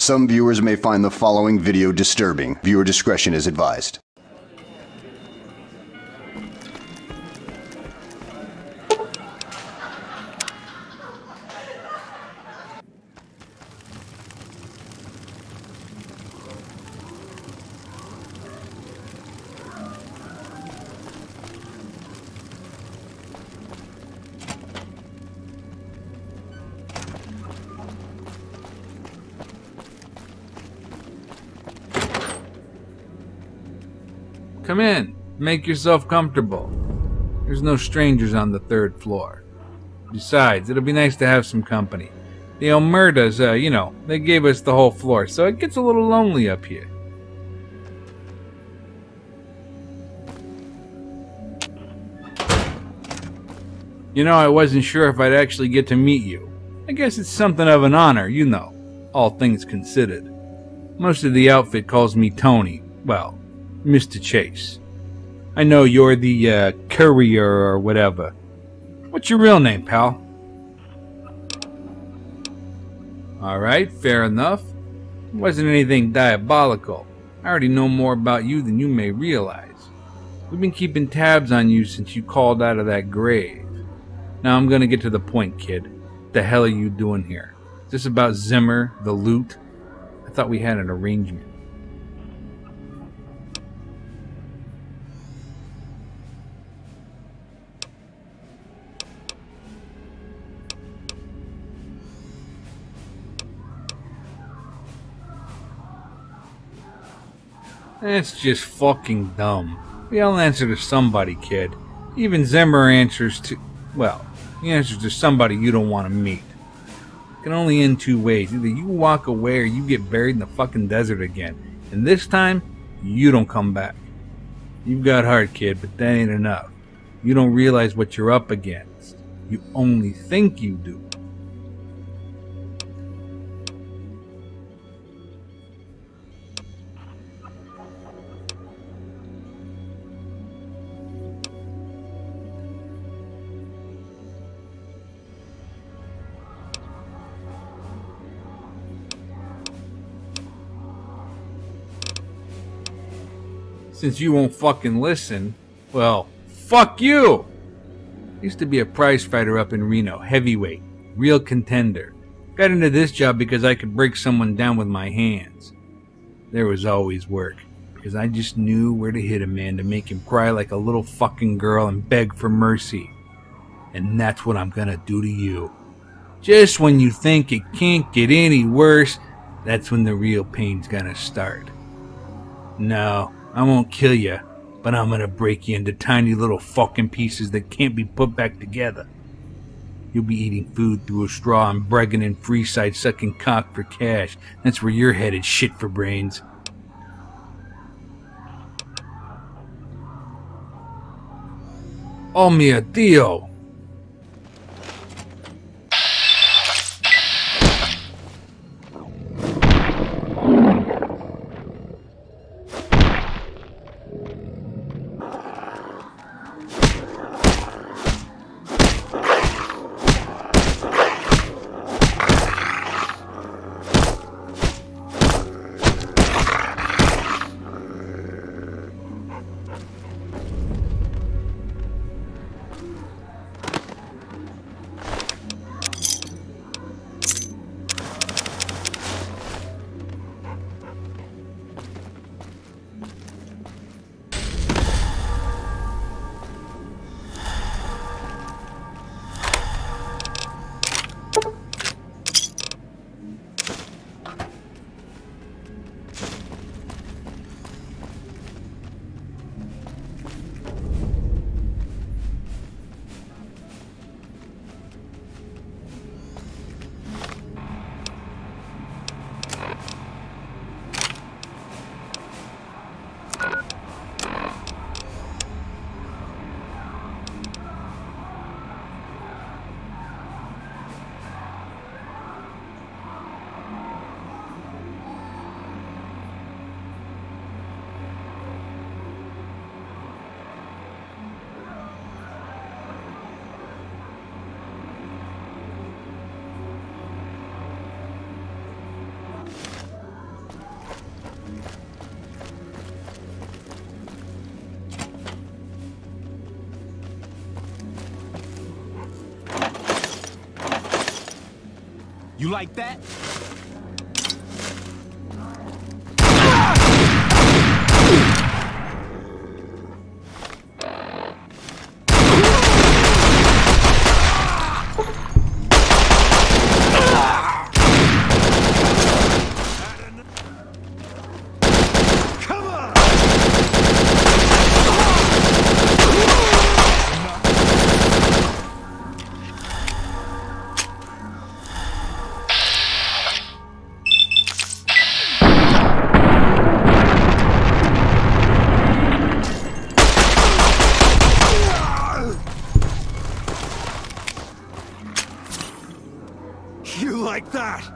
Some viewers may find the following video disturbing. Viewer discretion is advised. Come in. Make yourself comfortable. There's no strangers on the 3rd floor. Besides, it'll be nice to have some company. The Omertas, they gave us the whole floor, so it gets a little lonely up here. I wasn't sure if I'd actually get to meet you. I guess it's something of an honor, all things considered. Most of the outfit calls me Tony. Well, Mr. Chase. I know you're the courier or whatever. What's your real name, pal? Alright, fair enough. It wasn't anything diabolical. I already know more about you than you may realize. We've been keeping tabs on you since you called out of that grave. Now I'm gonna get to the point, kid. What the hell are you doing here? Is this about Zimmer, the loot? I thought we had an arrangement. That's just fucking dumb. We all answer to somebody, kid. Even Zimmer answers to... well, he answers to somebody you don't want to meet. It can only end 2 ways. Either you walk away or you get buried in the fucking desert again. And this time, you don't come back. You've got heart, kid, but that ain't enough. You don't realize what you're up against. You only think you do. Since you won't fucking listen, well, fuck you! Used to be a prize fighter up in Reno, heavyweight, real contender. Got into this job because I could break someone down with my hands. There was always work, because I just knew where to hit a man to make him cry like a little fucking girl and beg for mercy. And that's what I'm gonna do to you. Just when you think it can't get any worse, that's when the real pain's gonna start. No. I won't kill you, but I'm gonna break you into tiny little fucking pieces that can't be put back together. You'll be eating food through a straw and bragging in Freeside sucking cock for cash. That's where you're headed, shit for brains. Oh mio Dio! You like that? You like that?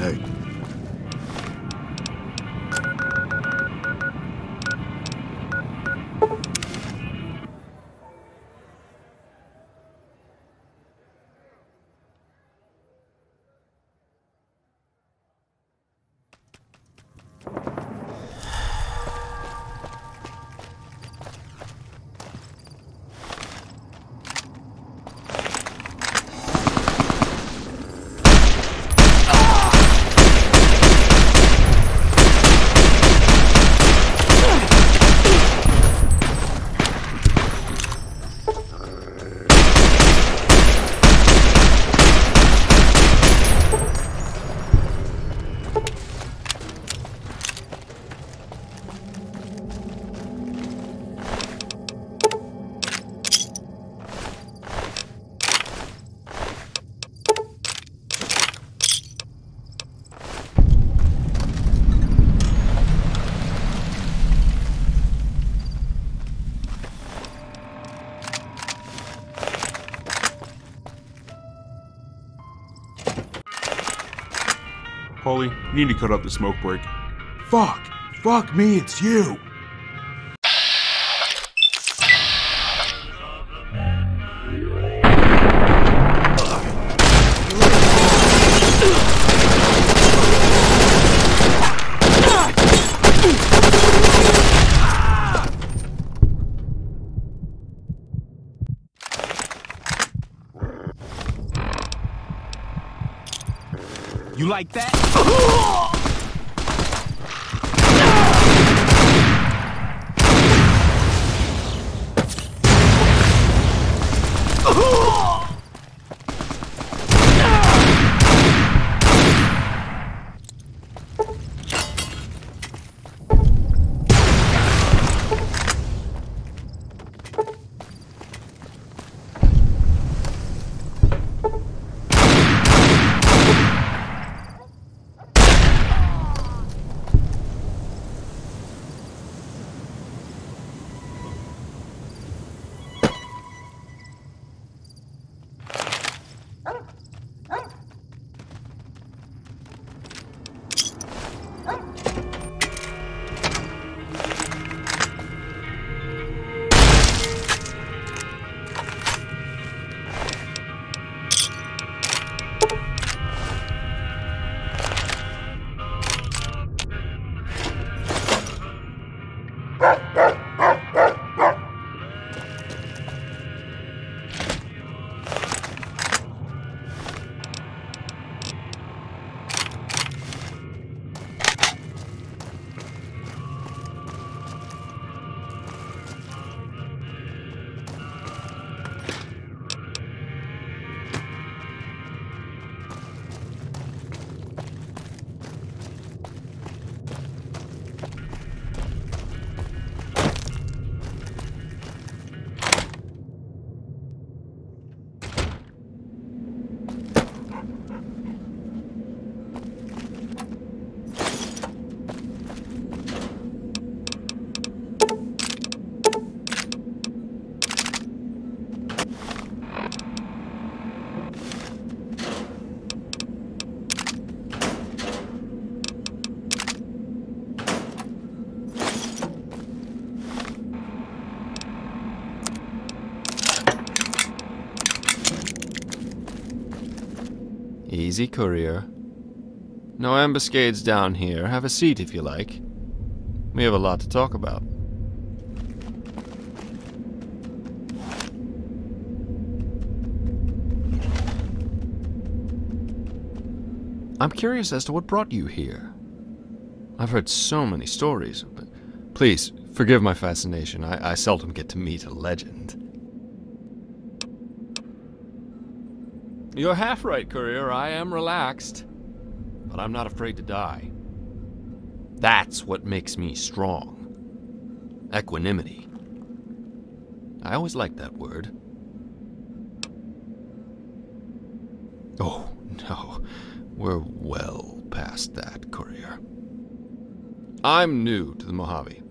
Hey. Paulie, you need to cut out the smoke break. Fuck! Fuck me, it's you! You like that? Easy, Courier. No ambuscades down here. Have a seat if you like. We have a lot to talk about. I'm curious as to what brought you here. I've heard so many stories, but please, forgive my fascination. I seldom get to meet a legend. You're half right, Courier. I am relaxed. But I'm not afraid to die. That's what makes me strong. Equanimity. I always liked that word. Oh, no. We're well past that, Courier. I'm new to the Mojave,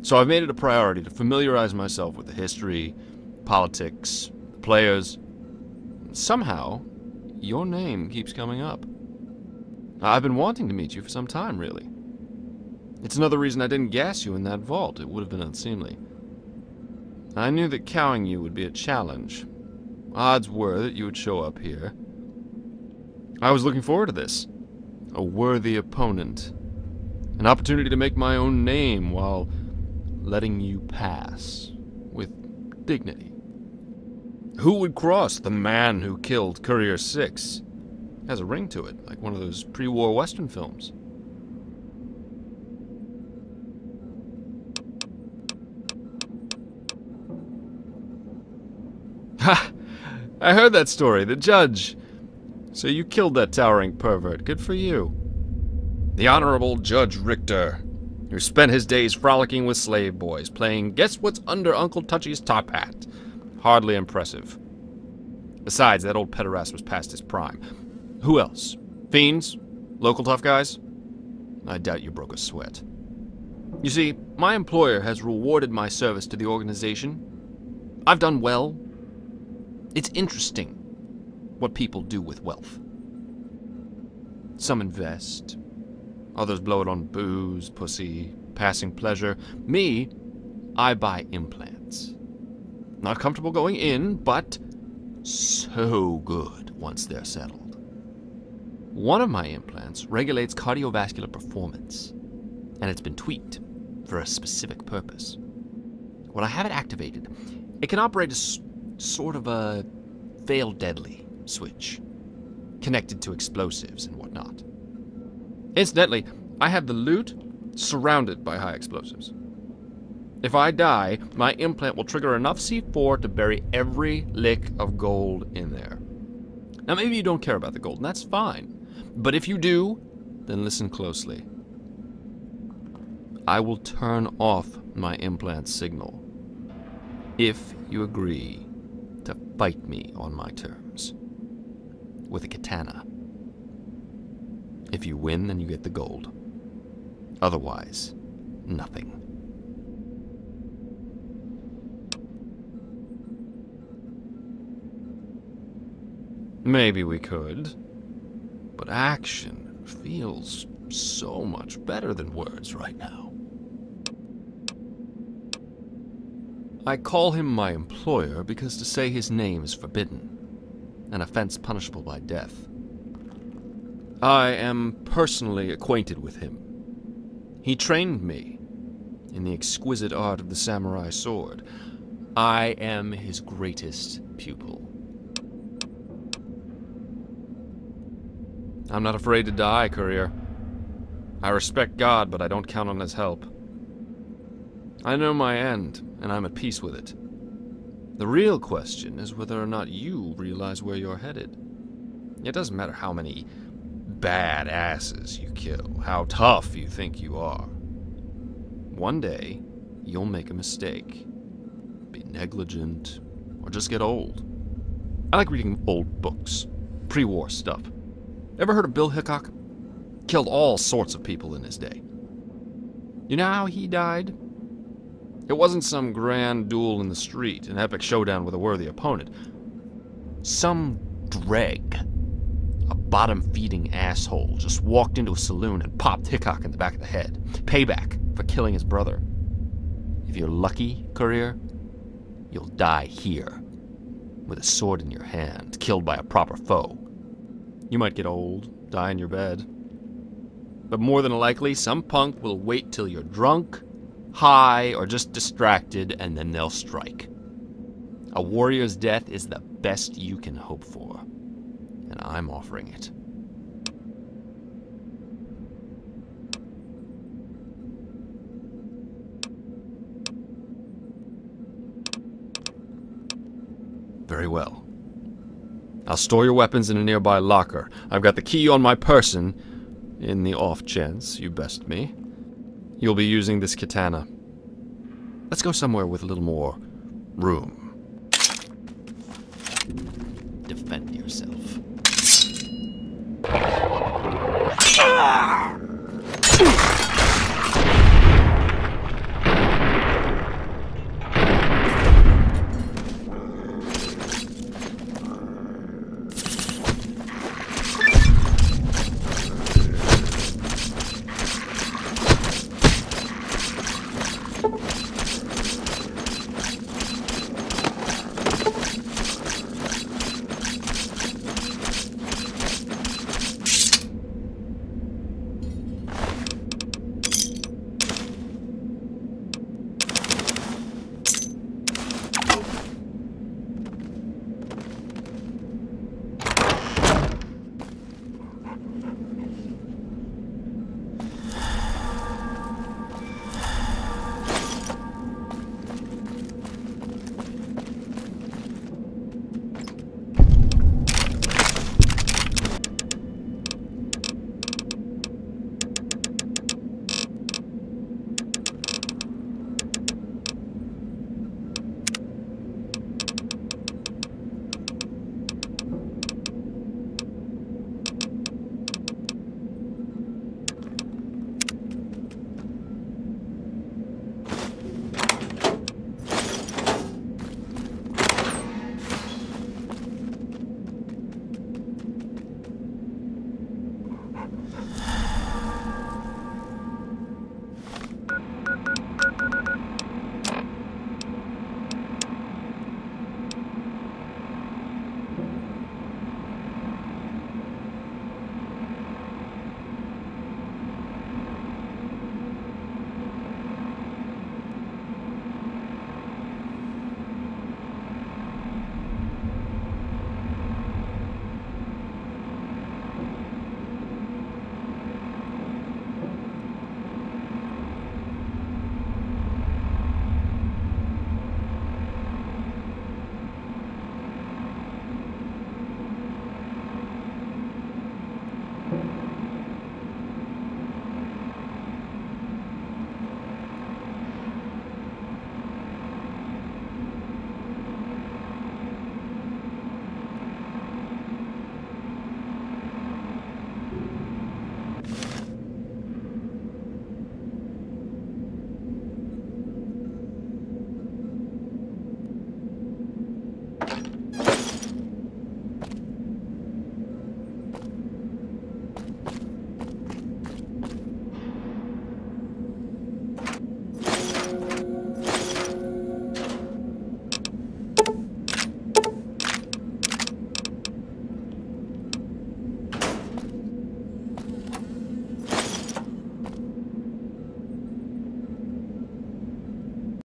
so I've made it a priority to familiarize myself with the history, politics, the players. Somehow, your name keeps coming up. I've been wanting to meet you for some time, really. It's another reason I didn't gas you in that vault. It would have been unseemly. I knew that cowing you would be a challenge. Odds were that you would show up here. I was looking forward to this. A worthy opponent. An opportunity to make my own name while letting you pass with dignity. Who would cross the man who killed Courier 6? Has a ring to it, like one of those pre-war Western films. Ha! I heard that story. The judge. So you killed that towering pervert. Good for you. The Honorable Judge Richter, who spent his days frolicking with slave boys, playing Guess What's Under Uncle Touchy's Top Hat. Hardly impressive. Besides, that old pederast was past his prime. Who else? Fiends? Local tough guys? I doubt you broke a sweat. You see, my employer has rewarded my service to the organization. I've done well. It's interesting what people do with wealth. Some invest. Others blow it on booze, pussy, passing pleasure. Me, I buy implants. Not comfortable going in, but so good once they're settled. One of my implants regulates cardiovascular performance, and it's been tweaked for a specific purpose. When I have it activated, it can operate as sort of a fail deadly switch, connected to explosives and whatnot. Incidentally, I have the loot surrounded by high explosives. If I die, my implant will trigger enough C4 to bury every lick of gold in there. Now, maybe you don't care about the gold, and that's fine. But if you do, then listen closely. I will turn off my implant signal if you agree to fight me on my terms with a katana. If you win, then you get the gold. Otherwise, nothing. Maybe we could, but action feels so much better than words right now. I call him my employer because to say his name is forbidden, an offense punishable by death. I am personally acquainted with him. He trained me in the exquisite art of the samurai sword. I am his greatest pupil. I'm not afraid to die, Courier. I respect God, but I don't count on his help. I know my end, and I'm at peace with it. The real question is whether or not you realize where you're headed. It doesn't matter how many bad asses you kill, how tough you think you are. One day, you'll make a mistake. Be negligent, or just get old. I like reading old books, pre-war stuff. Ever heard of Bill Hickok? Killed all sorts of people in his day. You know how he died? It wasn't some grand duel in the street, an epic showdown with a worthy opponent. Some dreg, a bottom-feeding asshole, just walked into a saloon and popped Hickok in the back of the head. Payback for killing his brother. If you're lucky, Courier, you'll die here, with a sword in your hand, killed by a proper foe. You might get old, die in your bed. But more than likely, some punk will wait till you're drunk, high, or just distracted, and then they'll strike. A warrior's death is the best you can hope for, and I'm offering it. Very well. I'll store your weapons in a nearby locker. I've got the key on my person, in the off chance you best me. You'll be using this katana. Let's go somewhere with a little more room. Defend yourself.